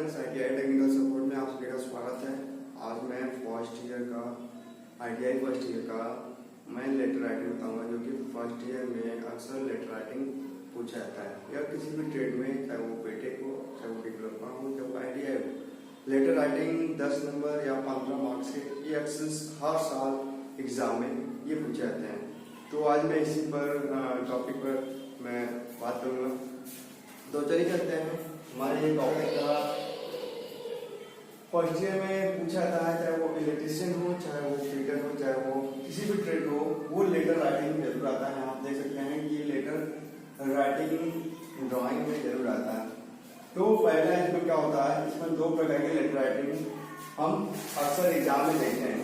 Friends, ITI technical support में आप सभी का स्वागत है। आज मैं फर्स्ट ईयर का आईटीआई फर्स्ट ईयर का मैं लेटर राइटिंग बताऊंगा, जो कि फर्स्ट ईयर में अक्सर लेटर राइटिंग पूछा जाता है या किसी भी ट्रेड में, चाहे वो बीटेक हो, चाहे वो डिप्लोमा हो, चाहे वो आईटीआई हो। लेटर राइटिंग 10 नंबर या 15 मार्क्स के ये अक्सर हर साल एग्जाम में ये पूछे जाते हैं। तो आज मैं इसी पर टॉपिक पर मैं बात करूँगा। तो चलिए करते हैं। हमारे ये टॉपिक का फर्स्ट ईयर में पूछा जाता है, चाहे वो इलेक्ट्रिशियन हो, चाहे वो फिटर हो, चाहे वो किसी भी ट्रेड हो, वो लेटर राइटिंग जरूर आता है। आप देख सकते हैं कि लेटर राइटिंग ड्राइंग में जरूर आता है। तो पहला इसमें क्या होता है, इसमें दो प्रकार की लेटर राइटिंग हम अक्सर एग्जाम में देखते हैं।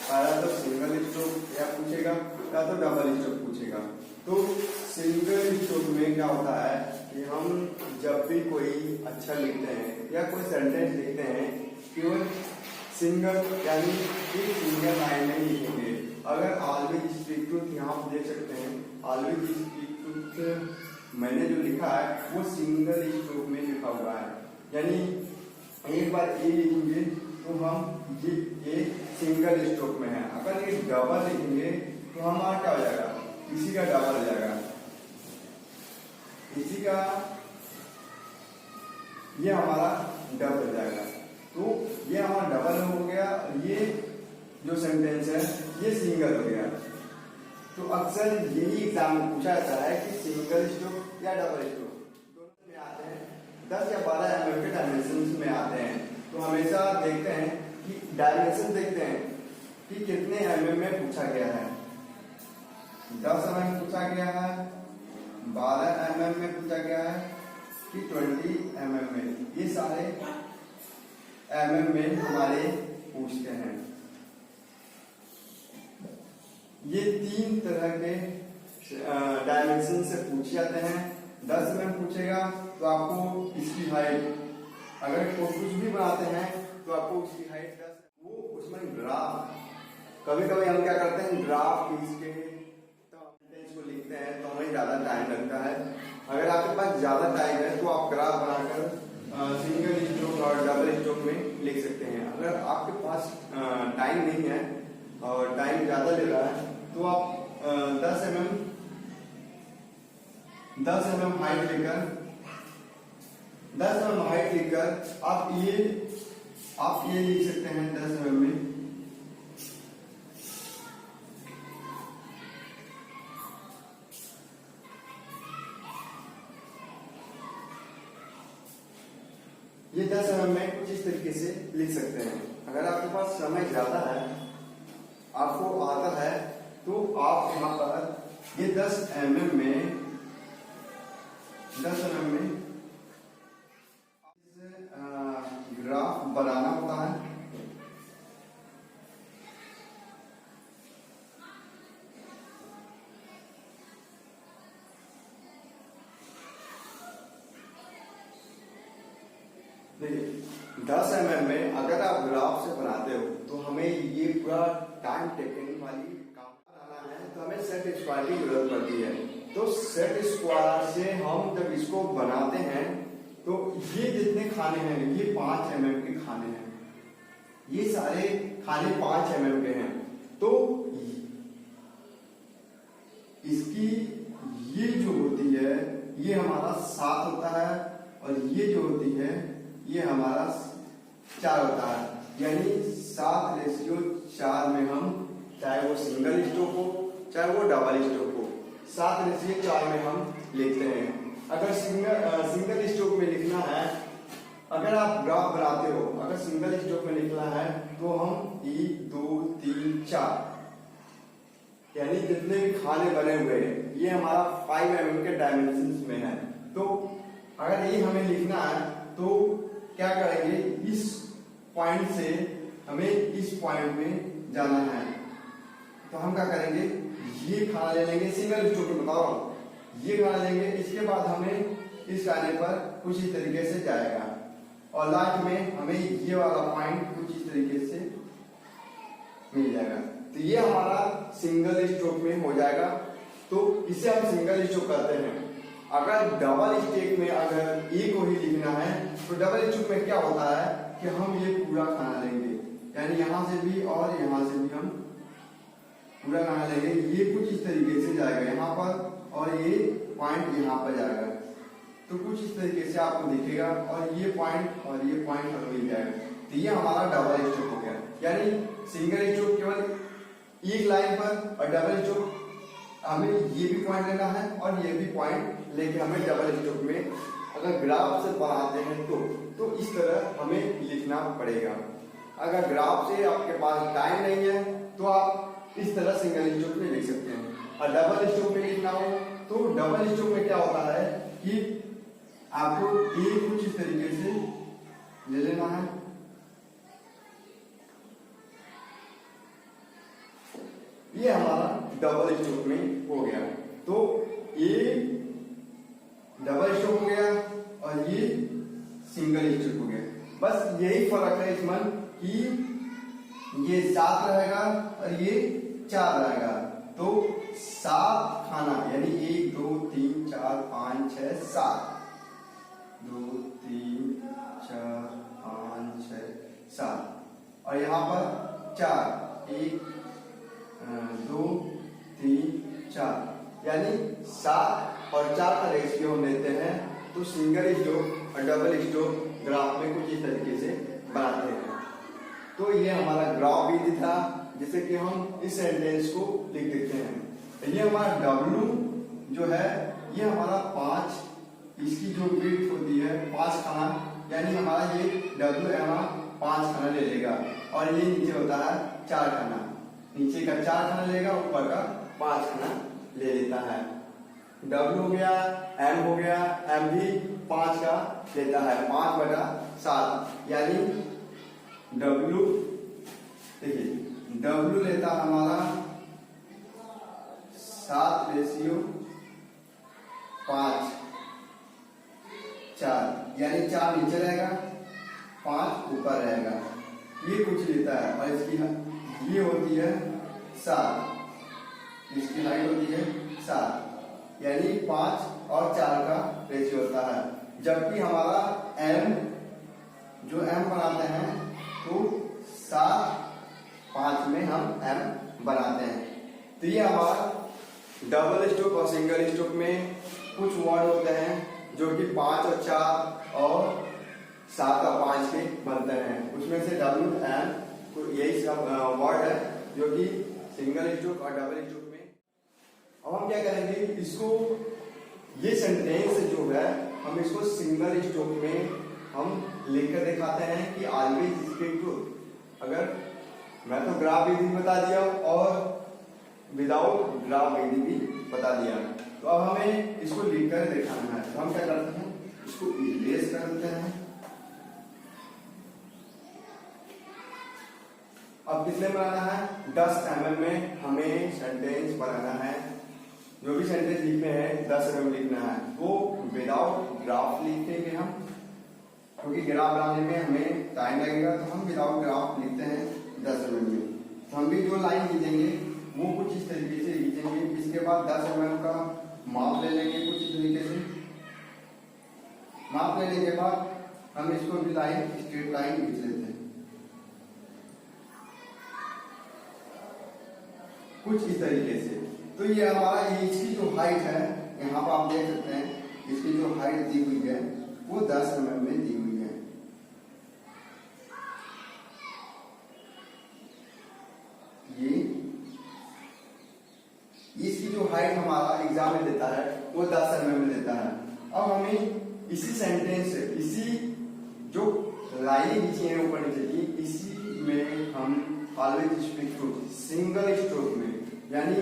पहला तो सिंगल स्ट्रोक या पूछेगा या तो डबल स्ट्रोक पूछेगा। तो सिंगल स्ट्रोक में क्या होता है कि हम जब भी कोई अच्छा लिखते हैं या कोई सेंटेंस लिखते हैं, केवल सिंगल यानी एक सिंगल लाइन में लिखेंगे। अगर ऑलवेज स्पीक ट्रूथ यहाँ आप देख सकते हैं, ऑलवेज स्पीक ट्रूथ मैंने जो लिखा है वो सिंगल स्ट्रोक में लिखा हुआ है। यानी एक बार ए लिखेंगे तो हम ये सिंगल स्ट्रोक में है। अगर ये डबल लिखेंगे तो हमारा क्या हो जाएगा, इसी का डबल हो जाएगा, इसी का ये हमारा डबल हो जाएगा। तो ये हमारा डबल हो गया, ये जो सेंटेंस है ये सिंगल हो गया। तो अक्सर यही एग्जाम में पूछा जाता है कि सिंगल स्ट्रोक या डबल स्ट्रोक दोनों में आते हैं। 10 या 12 एमएम के डायमेंशन में आते हैं। तो हमेशा देखते हैं कि डायमेंशन देखते हैं कि कितने एमएम में पूछा गया है। 10 एमएम पूछा गया है, 12 एमएम में पूछा गया है कि 20 एमएम में। ये सारे एमएम में हमारे पूछते हैं। ये 3 तरह के डायमेंशन से पूछे जाते हैं। 10 एमएम पूछेगा तो आपको इसकी हाइट, अगर कुछ भी बनाते हैं तो आपको उसकी हाइट 10, वो उसमें ग्राफ, कभी कभी हम क्या करते हैं ग्राफ खींच के को लिखते हैं तो हमें ज्यादा टाइम लगता है। अगर आपके पास ज्यादा टाइम है तो आप ग्राफ बनाकर सिंगल स्ट्रोक और डबल स्ट्रोक में लिख सकते हैं। अगर आपके पास टाइम नहीं है और टाइम ज्यादा ले रहा है तो आप 10 mm हाइट लेकर 10 mm हाइट लेकर आप ये लिख सकते हैं 10 mm में। ये 10 mm में कुछ इस तरीके से लिख सकते हैं। अगर आपके पास समय ज्यादा है, आपको आता है, तो आप यहाँ पर ये 10 mm में ग्राफ बनाना होता है। देखिए 10 mm में अगर आप ग्राफ से बनाते हो तो हमें ये पूरा टाइम टेकिंग वाली काम बनाना है, तो हमें सेट स्क्वायर की जरूरत पड़ती है। तो सेट स्क्वायर से हम जब इसको बनाते हैं तो ये जितने खाने हैं ये 5 mm के खाने हैं, ये सारे खाने 5 mm के हैं। तो इसकी ये जो होती है ये हमारा 7 होता है और ये जो होती है ये हमारा 4 होता है। यानी 7:4 में हम, चाहे वो सिंगल स्ट्रोक हो चाहे वो डबल स्ट्रोक हो, 7:4 में हम लिखते हैं। अगर सिंगल स्ट्रोक में लिखना है, अगर आप ग्राफ बनाते हो, अगर सिंगल स्ट्रोक में लिखना है तो हम 1 2 3 4 यानी जितने भी खाने बने हुए हैं ये हमारा 5 mm के डायमेंशन में है। तो अगर ये हमें लिखना है तो क्या करेंगे, इस पॉइंट से हमें इस पॉइंट में जाना है। तो हम क्या करेंगे, ये खाना ले लेंगे, सिंगल स्ट्रोक में बता रहा हूं, ये खाना लेंगे, इसके बाद हमें इस खाने पर कुछ इस तरीके से जाएगा और लास्ट में हमें ये वाला पॉइंट कुछ इस तरीके से मिल जाएगा। तो ये हमारा सिंगल स्ट्रोक में हो जाएगा। तो इसे हम सिंगल स्ट्रोक करते हैं। अगर डबल स्ट्रोक में अगर ए को ही लिखना है तो डबल स्ट्रोक में क्या होता है कि हम ये पूरा खाना लेंगे, यानी यहाँ से भी और यहाँ से भी हम पूरा खाना लेंगे। ये कुछ इस तरीके से जाएगा यहाँ पर और ये पॉइंट यहाँ पर जाएगा, तो कुछ इस तरीके से आपको दिखेगा और ये पॉइंट हमें मिल जाएगा। तो ये हमारा डबल स्ट्रोक हो गया, यानी सिंगल स्ट्रोक केवल एक लाइन पर और डबल स्ट्रोक हमें ये भी पॉइंट लेना है और ये भी पॉइंट लेके हमें डबल स्ट्रोक में अगर ग्राफ से बनाते हैं तो इस तरह हमें लिखना पड़ेगा। अगर ग्राफ से आपके पास टाइम नहीं है तो आप इस तरह सिंगल स्ट्रोक में लिख सकते हैं। और डबल स्ट्रोक में लिखना हो तो डबल स्ट्रोक में क्या होता है कि आपको ये कुछ इस तरीके से ले लेना है, ये हमारा डबल स्ट्रोक में हो गया। तो ये डबल स्ट्रोक हो गया और ये सिंगल स्ट्रोक हो गया। बस यही फर्क है इसमें कि ये 7 रहेगा और ये 4 रहेगा। तो 7 खाना यानी 1 2 3 4 5 6 7, 2 3 4 5 6 7 और यहाँ पर 4, 1 2 3 4, यानी 7 और 4 का रेशियो हम लेते हैं तो सिंगल स्ट्रोक और डबल स्ट्रोक ग्राफ में कुछ इस तरीके से बनाते हैं। तो ये हमारा ग्राफ विधि था जिसे कि हम इस सेंटेंस को लिख देते हैं। ये हमारा W जो है ये हमारा 5, इसकी जो विड्थ होती है 5 खाना, यानी हमारा ये W हमारा 5 खाना ले लेगा और ये नीचे होता है 4 खाना, नीचे का 4 खाना लेगा, ऊपर का 5 खाना ले लेता है। W हो गया, M हो गया, M भी 5 का लेता है, 5/7, यानी W देखिए W लेता हमारा 7/5 4, यानी 4 नीचे रहेगा 5 ऊपर रहेगा, ये कुछ लेता है। और इसकी ये होती है 7, इसकी हाइट होती है 7, यानी 5 और 4 का रेशियो होता है। जबकि हमारा M जो M बनाते हैं तो 7 5 में हम M बनाते हैं। तो ये हमारा डबल स्ट्रोक और सिंगल स्ट्रोक में कुछ वर्ड होते हैं जो कि 5 और 4 और 7 और 5 के बनते हैं, उसमें से W M तो यही सब वर्ड है जो कि सिंगल स्ट्रोक और डबल स्ट्रोक में। अब हम क्या करेंगे, इसको ये सेंटेंस जो है हम इसको सिंगल स्ट्रोक में हम लिखकर दिखाते हैं कि ऑलवेज स्पीक ट्रूथ। अगर मैं तो ग्राफ विधि बता दिया और विदाउट ग्राफ विधि भी बता दिया, तो अब हमें इसको लिखकर दिखाना है। तो हम क्या करते हैं, इसको इरेज कर देते हैं। अब कितने बनाना है, 10 mm में हमें सेंटेंस बनाना है। जो भी सेंटेंस लिखने हैं 10 mm लिखना है। वो विदाउट ग्राफ लिखेंगे हम, क्योंकि ग्राफ बनाने में हमें टाइम लगेगा, तो हम विदाउट ग्राफ लिखते हैं 10 mm में। तो हम भी जो लाइन खींचेंगे वो कुछ इस तरीके से खींचेंगे। इसके बाद 10 mm का माप ले लेंगे, कुछ इस तरीके से माप लेने के बाद हम इसको भी लाइन स्ट्रेट लाइन खींच लेते हैं कुछ इस तरीके से। तो ये हमारा इसकी जो हाइट है, यहाँ पर आप देख सकते हैं इसकी जो हाइट दी हुई है वो 10 mm में दी हुई है। ये इसकी जो हाइट हमारा एग्जाम में देता है वो 10 mm में देता है। अब हमें इसी सेंटेंस से इसी जो लाइन खींची है ऊपर नीचे की, इसी में हम always speak truth single stroke में, यानी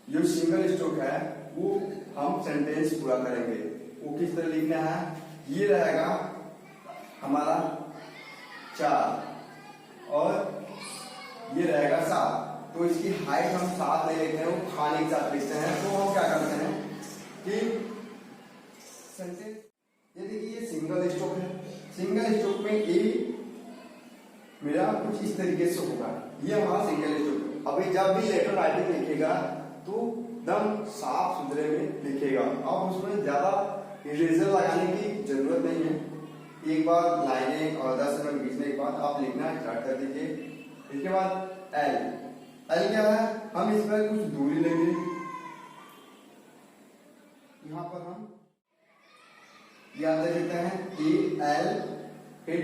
जो सिंगल स्ट्रोक है वो हम सेंटेंस पूरा करेंगे। वो किस तरह लिखना है, ये रहेगा हमारा 4 और ये रहेगा 7। तो इसकी हाइट हम 7 ले लेते हैं, वो खाने के साथ लिखते हैं। तो हम क्या करते हैं कि सेंटेंस, ये देखिए ये सिंगल स्ट्रोक है, सिंगल स्ट्रोक में ए मेरा कुछ इस तरीके से होगा, ये हमारा सिंगल स्ट्रोक। अभी जब भी लेटर राइटिंग लिखेगा तो एकदम साफ सुथरे में लिखेगा। अब उसमें ज्यादा इरेजर लगाने की जरूरत नहीं है, एक बार लाइनें और 10 mm बीच में एक बार आप लिखना स्टार्ट कर दीजिए। इसके बाद एल, एल क्या है, हम इस पर कुछ दूरी लेंगे, यहाँ पर हम याद रख देते हैं ए एल, फिर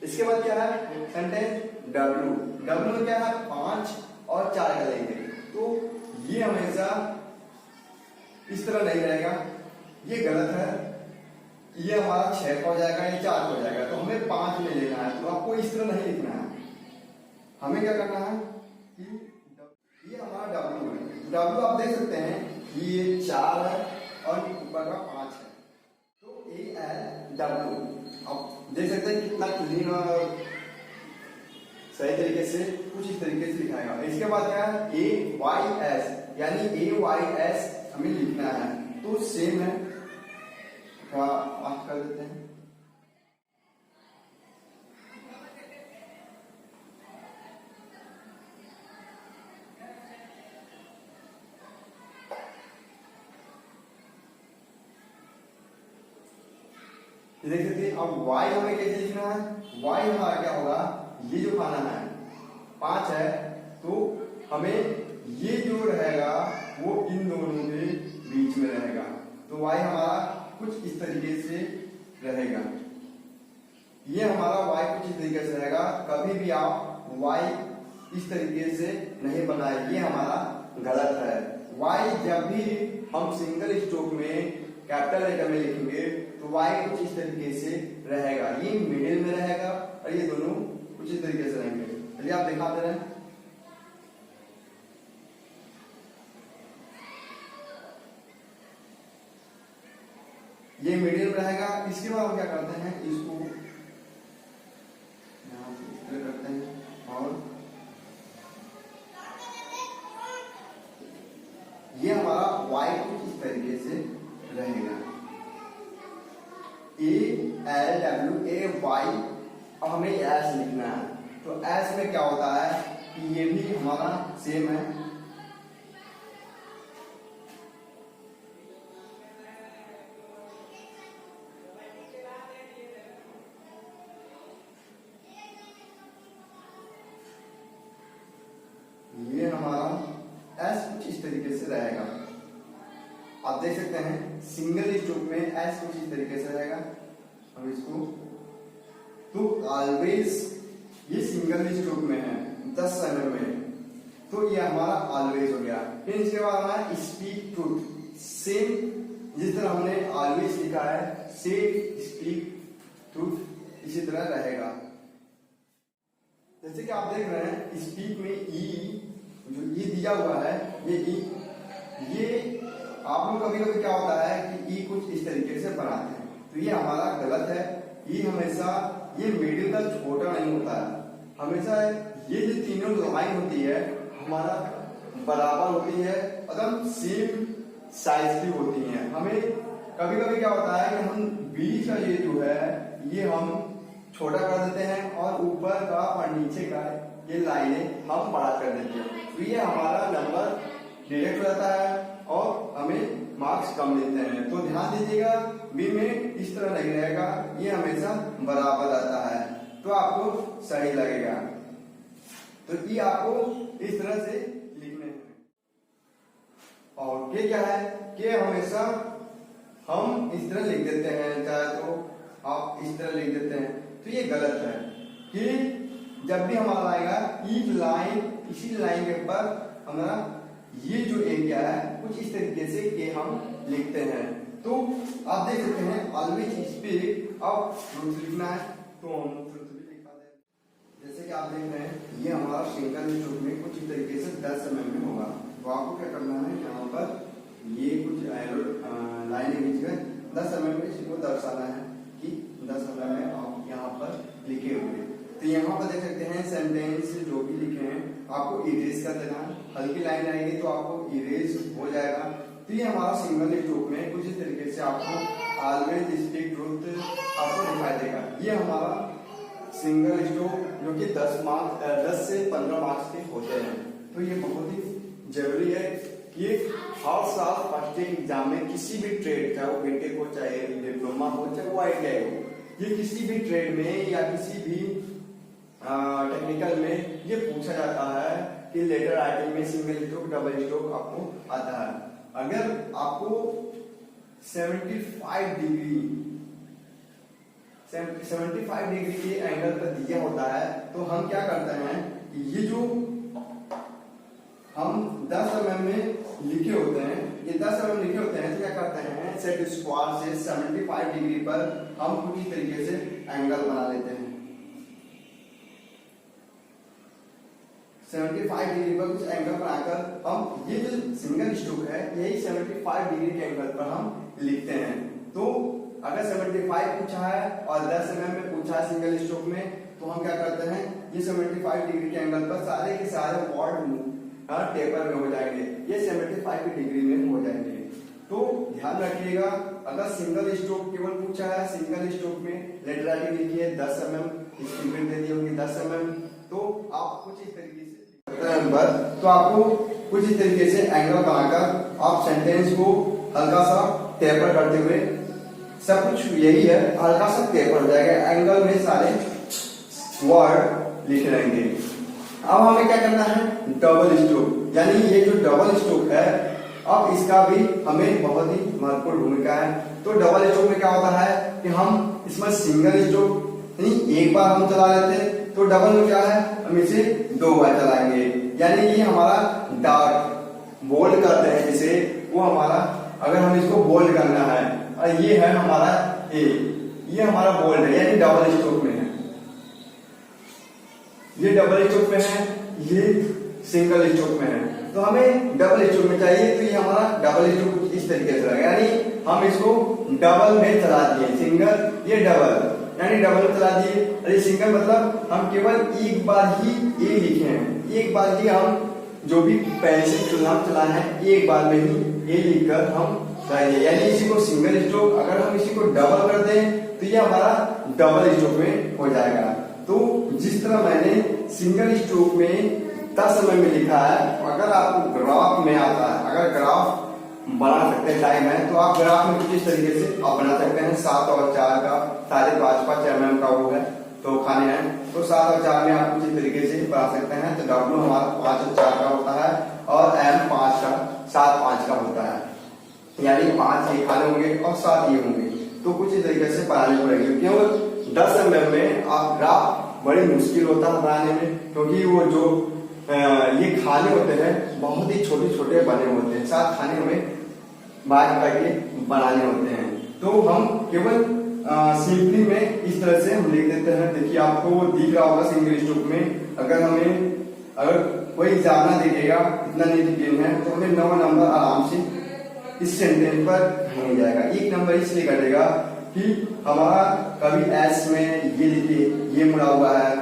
इसके बाद क्या है सेंटेंस डब्ल्यू, डब्ल्यू में क्या है 5 और 4 का लेंगे, तो ये हमेशा इस तरह नहीं रहेगा, ये गलत है, ये हमारा 6 का हो जाएगा, ये 4 का हो जाएगा, तो हमें 5 में लेना है। तो आपको इस तरह नहीं लिखना है, हमें क्या करना है कि ये हमारा डब्ल्यू है, डब्ल्यू आप देख सकते हैं कि ये 4 है और ऊपर का 5 है, तो ए एल डब्ल्यू आप देख सकते हैं कितना क्लीन और सही तरीके से कुछ इस तरीके से लिखाएगा। इसके बाद क्या है ए वाई एस, यानी ए वाई एस हमें लिखना है, तो सेम है, थोड़ा माफ कर देते हैं। देख सकते हैं अब y हमें कैसे लिखना है, y हमारा क्या होगा, ये जो खाना है 5 है, तो हमें ये जो रहेगा वो इन दोनों के बीच में रहेगा, तो y हमारा कुछ इस तरीके से रहेगा, ये हमारा y कुछ इस तरीके से रहेगा। कभी भी आप y इस तरीके से नहीं बनाए, ये हमारा गलत है। y जब भी हम सिंगल स्ट्रोक में कैपिटल लेटर में लिखेंगे तो y कुछ इस तरीके से रहेगा, ये मिडिल में रहेगा और ये दोनों कुछ इस तरीके से रहेंगे। चलिए आप दिखाते रहे, ये मिडिल में रहेगा। इसके बाद हम क्या करते हैं, इसको यहां से इस तरह करते हैं और ये हमारा y कुछ इस तरीके से रहेगा, A L W A Y. अब हमें एस लिखना है, तो एस में क्या होता है कि ये भी हमारा सेम है, ये हमारा एस कुछ इस तरीके से रहेगा। आप देख सकते हैं सिंगल स्ट्रोक में एस कुछ इस तरीके से रहेगा। हम इसको तो ऑलवेज ये सिंगल स्ट्रोक में है 10 mm में, तो ये हमारा ऑलवेज हो गया। फिर इसके बाद हमारा स्पीक ट्रूथ, सेम जिस तरह हमने ऑलवेज लिखा है से स्पीक ट्रूथ इसी तरह रहेगा। जैसे कि आप देख रहे हैं स्पीक में ई जो ई दिया हुआ है, ये ई, ये आप लोग कभी कभी क्या होता है कि ई कुछ इस तरीके से बनाते हैं, तो ये हमारा गलत है। ई हमेशा ये मिडिल का छोटा नहीं होता है, हमेशा ये जो तीनों लाइन होती है हमारा बराबर होती है, एकदम सेम साइज की होती है। हमें कभी कभी क्या होता है कि हम बीच का ये जो है ये हम छोटा कर देते हैं और ऊपर का और नीचे का ये लाइनें हम बड़ा कर देते हैं, तो ये हमारा नंबर डिडक्ट हो जाता है और हमें मार्क्स कम देते हैं। तो ध्यान दीजिएगा बी में इस तरह नहीं रहेगा, ये हमेशा बराबर आता है, तो आपको सही लगेगा। तो ये आपको इस तरह से लिखने हैं। और के क्या है, के हमेशा हम इस तरह लिख देते हैं, चाहे तो आप इस तरह लिख देते हैं, तो ये गलत है। कि जब भी हमारा आएगा ईच लाइन, इसी लाइन के ऊपर हमारा ये जो एरिया है कुछ इस तरीके से के हम लिखते हैं। तो आप देख सकते हैं ऑलवेज स्पीक, अब ट्रूथ लिखना है तो हम ट्रूथ भी लिख पाते हैं। जैसे कि आप देख रहे हैं ये हमारा सिंगल स्ट्रोक में कुछ इस तरीके से 10 mm में होगा, तो आपको क्या करना है, यहाँ पर ये कुछ लाइन खींच कर 10 mm में इसको दर्शाना है कि 10 mm में आप यहाँ पर लिखे हुए। तो यहाँ पर देख सकते हैं सेंटेंस जो भी लिखे हैं आपको इरेज कर देना, हल्की लाइन आएगी तो आपको इरेज हो जाएगा। तो ये हमारा सिंगल स्ट्रोक में कुछ इस तरीके से आपको ऑलवेज स्पीक ट्रूथ आपको दिखाई देगा। ये हमारा सिंगल स्ट्रोक जो कि 10 से 15 मार्क्स के होते हैं। तो ये बहुत ही जरूरी है कि हर साल फर्स्ट एग्जाम में किसी भी ट्रेड, चाहे वो बीटेक हो, चाहे डिप्लोमा हो, चाहे वो ITI हो, ये किसी भी ट्रेड में या किसी भी टेक्निकल में ये पूछा जाता है कि लेटर राइटिंग में सिंगल स्ट्रोक डबल स्ट्रोक आपको आता है। अगर आपको 75 डिग्री के एंगल पर दिया होता है तो हम क्या करते हैं, ये जो हम 10 mm में लिखे होते हैं, ये 10 mm लिखे होते हैं तो क्या करते हैं, सेट स्क्वायर से 75 डिग्री पर हम कुछ इस तरीके से एंगल बना लेते हैं। 75 डिग्री पर कुछ एंगल बनाकर हम ये जो सिंगल स्ट्रोक है यही 75 डिग्री के एंगल पर हम लिखते हैं। तो अगर 75 पूछा है और 10 mm में पूछा है सिंगल स्ट्रोक में, तो हम क्या करते हैं, ये 75 डिग्री के एंगल पर सारे के सारे वर्ड टेपर में हो जाएंगे, ये 75 डिग्री में हो जाएंगे। तो ध्यान रखिएगा, अगर सिंगल स्ट्रोक केवल पूछा है, सिंगल स्ट्रोक में लेटर राइटिंग लिखी है 10 mm, स्टीमेंट दे दी होगी 10 mm, तो आप कुछ इस तरीके से नंबर, तो आपको कुछ इस तरीके से एंगल बनाकर आप सेंटेंस को हल्का सा टेपर करते हुए, सब कुछ यही है, हल्का सा टेपर हो जाएगा, एंगल में सारे वर्ड लिखे रहेंगे। अब हमें क्या करना है, डबल स्ट्रोक, यानी ये जो डबल स्ट्रोक है अब इसका भी हमें बहुत ही महत्वपूर्ण भूमिका है। तो डबल स्ट्रोक में क्या होता है कि हम इसमें सिंगल स्ट्रोक यानी एक बार हम चला लेते हैं, तो डबल में क्या है, हम इसे 2 बार चलाएंगे, यानी ये हमारा डॉट बोल्ड करते हैं जिसे, वो हमारा अगर हम इसको बोल्ड करना है, और ये है हमारा ए, ये हमारा बोल्ड है, यानी डबल स्ट्रोक में है, ये डबल स्ट्रोक में है, ये सिंगल स्ट्रोक में है। तो हमें डबल स्ट्रोक में चाहिए, तो ये हमारा डबल स्ट्रोक इस तरीके से रहेगा, यानी हम इसको डबल में चला दिए, सिंगल ये डबल, यानी डबल में चला दिए, अरे सिंगल मतलब हम केवल एक बार ही ए लिखे हैं, एक बार ही हम जो भी पेंसिल चला है एक बार में ही ए लिखकर हम करेंगे, यानी इसी को सिंगल स्ट्रोक। अगर हम इसी को डबल कर दें तो ये हमारा डबल स्ट्रोक में हो जाएगा। तो जिस तरह मैंने सिंगल स्ट्रोक में 10 mm में लिखा है, अगर आपको ग्राफ में आता है, अगर ग्राफ बना सकते हैं, टाइम है तो आप ग्राफ में कुछ इस तरीके से आप बना सकते हैं। 7 और 4 का 5.5 mm का वो है, तो खाने हैं, तो 7 और 4 में आप कुछ इस तरीके से बना सकते हैं। तो डब्ल्यू हमारा 5 और 4 का होता है और एम 5 का 7-5 का होता है, यानी 5 ये खाने होंगे और 7 ये होंगे। तो कुछ इस तरीके से बनाने पड़ेंगे, क्यों 10 mm में आप ग्राफ बड़ी मुश्किल होता है बनाने में, क्योंकि वो जो ये खाने होते हैं बहुत ही छोटे छोटे बने होते हैं, 7 खाने हमें बाहर करके बनाने होते हैं। तो हम केवल सिंपली में इस तरह से हम लिख देते हैं। देखिए आपको वो दिख रहा होगा सिंगल स्ट्रोक में, अगर कोई एग्जामिनर देखेगा इतना नहीं डिटेल है तो हमें 9 नंबर आराम से इस सेंटेंस पर मिल जाएगा। 1 नंबर इसलिए कटेगा कि हमारा कभी एस में ये देखिए ये मुड़ा हुआ है,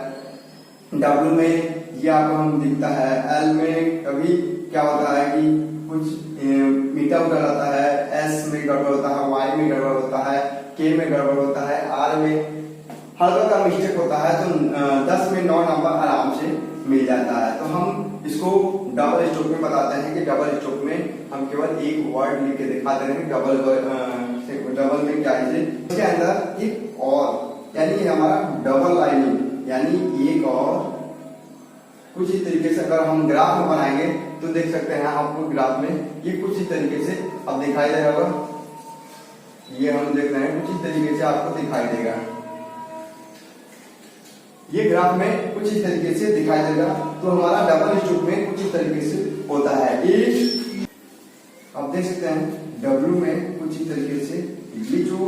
डब्ल्यू में ये आपको हम दिखता है, एल में कभी क्या होता है कि कुछ मीठा उठा रहता है, एस में गड़बड़ होता है, वाई में गड़बड़ होता है, के में गड़बड़ होता है, आर में हल्का का मिस्टेक होता है। तो 10 में 9 नंबर आराम से मिल जाता है। तो हम इसको डबल स्ट्रोक में बताते हैं कि डबल स्ट्रोक में हम केवल एक वर्ड लिख के दिखाते हैं। डबल में क्या है, इसके अंदर एक और, यानी हमारा डबल लाइनिंग, यानी एक और कुछ इस तरीके से अगर हम ग्राफ में बनाएंगे तो देख सकते हैं आपको ग्राफ में ये कुछ इस तरीके से अब दिखाई दे रहा होगा, ये हम देख रहे हैं कुछ इस तरीके से आपको दिखाई देगा, ये ग्राफ में कुछ इस तरीके से दिखाई देगा। तो हमारा डबल स्ट्रोक में कुछ इस तरीके से होता है। अब देख सकते हैं डब्ल्यू में कुछ इस तरीके से ये जो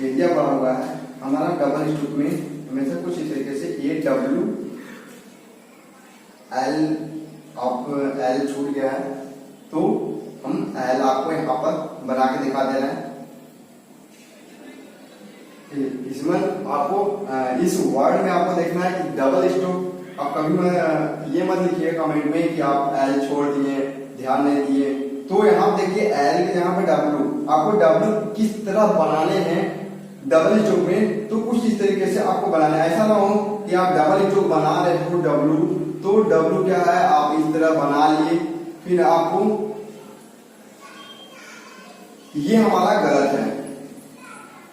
एरिया बना हुआ है हमारा डबल स्ट्रोक में हमेशा कुछ इस तरीके से ये डब्ल्यू एल, आप एल छूट गया है तो हम एल आपको यहाँ पर बना के दिखा दे रहे हैं। इसमें आपको इस वर्ड में आपको देखना है कि डबल स्ट्रोक, आप कभी ये मत लिखिए कमेंट में कि आप एल छोड़ दिए, ध्यान नहीं दिए। तो यहाँ देखिए एल के जगह पे डब्ल्यू, आपको डब्ल्यू किस तरह बनाने हैं डबल स्ट्रोक में, तो कुछ इस तरीके से आपको बनाना है। ऐसा ना हो कि आप डबल स्ट्रोक बना रहे हो डब्ल्यू, तो डब्ल्यू क्या है आप इस तरह बना लिए, फिर आपको ये हमारा गलत है,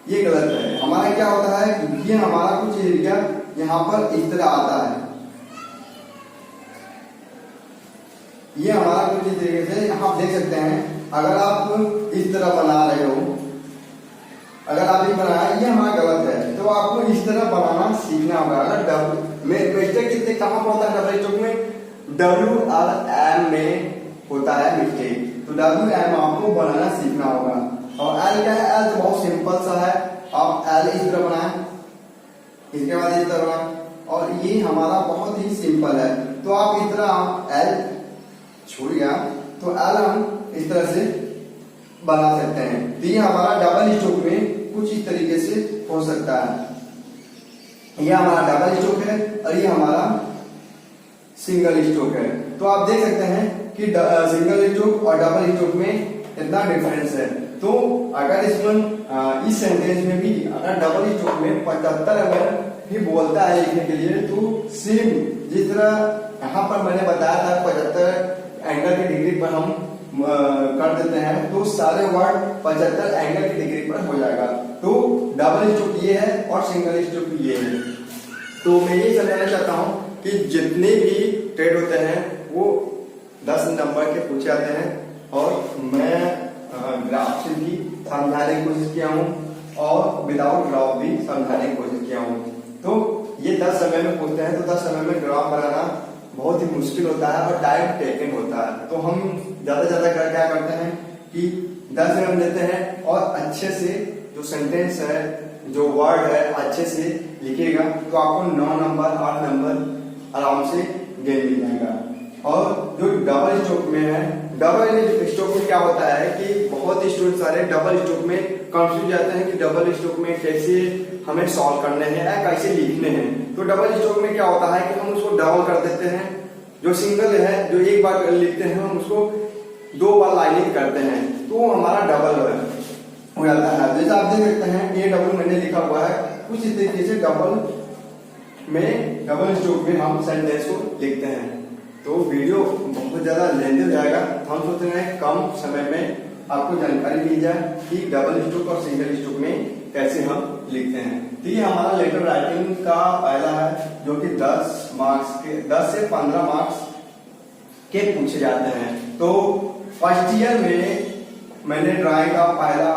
ये गलत है। हमारा क्या होता है कि ये हमारा कुछ एरिया यहाँ पर इस तरह आता है, ये हमारा कुछ इस तरीके से आप देख सकते हैं। अगर आप इस तरह बना रहे हो, अगर आप ये बनाए, ये हमारा गलत है, तो आपको इस तरह बनाना सीखना होगा। अगर मिस्टेक कितने कहाँ पर होता है डबल स्ट्रोक में, W और M में होता है मिस्टेक, तो WM आपको बनाना सीखना होगा। और L क्या है, L तो बहुत सिंपल सा है, आप L इस तरह बनाए, इसके बाद इस तरह बनाए, और ये हमारा बहुत ही सिंपल है। तो आप इस तरह L छूट गया, तो L हम इस तरह से बना सकते हैं। तो ये हमारा डबल स्ट्रोक में कुछ इस तरीके से हो सकता है। ये हमारा डबल स्ट्रोक है और ये हमारा सिंगल स्ट्रोक है। तो आप देख सकते हैं कि सिंगल स्ट्रोक और डबल स्ट्रोक में इतना डिफरेंस है। तो अगर इसमें इस सेंटेंस में भी अगर डबल स्ट्रोक में 75 अगर भी बोलता है लिखने के लिए, तो सेम जिस तरह यहाँ पर मैंने बताया था 75 एंगल की डिग्री पर हम कर देते हैं, तो सारे वर्ड 75 एंगल की डिग्री पर हो जाएगा। तो डबल स्ट्रोक ये है और सिंगल स्ट्रोक ये है। तो मैं ये समझाना चाहता हूँ कि जितने भी ट्रेड होते हैं वो 10 नंबर के पूछे जाते हैं, और मैं ग्राफ से भी समझाने की कोशिश किया हूँ और विदाउट ग्राफ भी समझाने की कोशिश किया हूँ। तो ये 10 समय में पूछते हैं, तो 10 समय में ग्राफ बनाना बहुत ही मुश्किल होता है और टाइम टेकिंग होता है। तो हम ज्यादा क्या करते हैं कि 10 मिनट लेते हैं और अच्छे से जो सेंटेंस है, जो वर्ड है, अच्छे से लिखिएगा, तो आपको 9 नंबर 8 नंबर आराम से गेन मिल जाएगा। और जो डबल स्ट्रोक में है, डबल स्ट्रोक में क्या होता है कि बहुत स्टूडेंट सारे डबल स्ट्रोक में कंफ्यूज जाते हैं कि डबल स्ट्रोक में कैसे हमें सॉल्व करने हैं या कैसे लिखने हैं। तो डबल स्ट्रोक में क्या होता है कि हम उसको डबल कर देते हैं, जो सिंगल है जो एक बार लिखते हैं हम उसको 2 बार लाइनिंग करते हैं, तो हमारा डबल हो जाता है। जैसे आप देख सकते हैं ये डबल मैंने लिखा हुआ है, कुछ इस तरीके से डबल स्ट्रोक में हम सेंटेंस को लिखते हैं। तो वीडियो बहुत ज्यादा लेंथी हो जाएगा, हम सोच रहे हैं कम समय में आपको जानकारी मिल जाए कि डबल स्ट्रोक और सिंगल स्ट्रोक में कैसे हम लिखते हैं। तो ये हमारा लेटर राइटिंग का पहला है, जो कि 10 मार्क्स के 10 से 15 मार्क्स के पूछे जाते हैं। तो फर्स्ट ईयर में मैंने ड्राइंग का पहला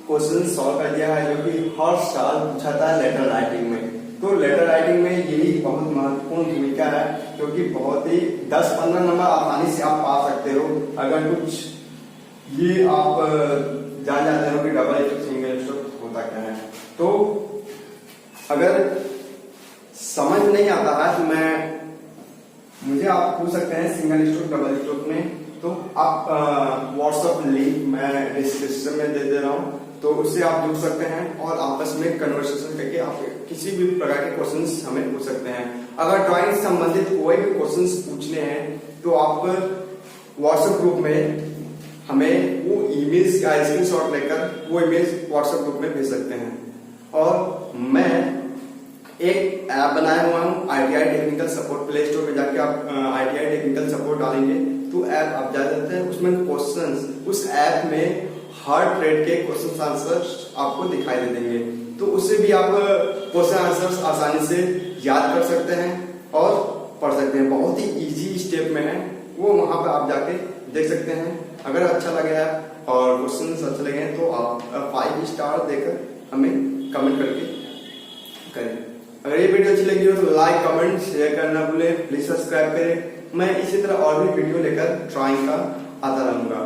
क्वेश्चन सॉल्व कर दिया है, जो कि हर साल पूछा था लेटर राइटिंग में। तो लेटर राइटिंग में यही बहुत महत्वपूर्ण भूमिका है, क्योंकि बहुत ही 10-15 नंबर आसानी से आप पा सकते हो अगर कुछ ये आप जान जाते हो कि डबल स्ट्रोक सिंगल स्ट्रोक होता क्या है। तो अगर समझ नहीं आता है तो मुझे आप पूछ सकते हैं सिंगल स्ट्रोक डबल स्ट्रोक में। तो आप व्हाट्सएप लिंक मैं डिस्क्रिप्शन में दे दे रहा हूँ, तो उससे आप जुड़ सकते हैं और आपस में कन्वर्सेशन करके आप किसी भी प्रकार के क्वेश्चंस हमें पूछ सकते हैं। अगर ड्राइंग से संबंधित कोई भी क्वेश्चंस पूछने हैं तो आप व्हाट्सएप ग्रुप में हमें वो इमेज का स्क्रीनशॉट लेकर वो इमेज व्हाट्सएप ग्रुप में भेज सकते हैं। और मैं एक ऐप बनाया हुआ हूँ ITI technical support, play store में जाके आप ITI टेक्निकल सपोर्ट डालेंगे तो ऐप आप जा सकते हैं, उसमें क्वेश्चंस, उस ऐप में हर ट्रेड के क्वेश्चन आंसर्स आपको दिखाई दे देंगे, तो उससे भी आप क्वेश्चन आंसर्स आसानी से याद कर सकते हैं और पढ़ सकते हैं। बहुत ही इजी स्टेप में है, वो वहां पे आप जाके देख सकते हैं। अगर अच्छा लगे और क्वेश्चन अच्छे लगे तो आप 5 स्टार देकर हमें कमेंट करके करें। अगर ये वीडियो अच्छी लगी हो तो लाइक, कमेंट, शेयर करना भूलें। प्लीज सब्सक्राइब करें। मैं इसी तरह और भी वीडियो लेकर ड्राइंग का आता रहूंगा।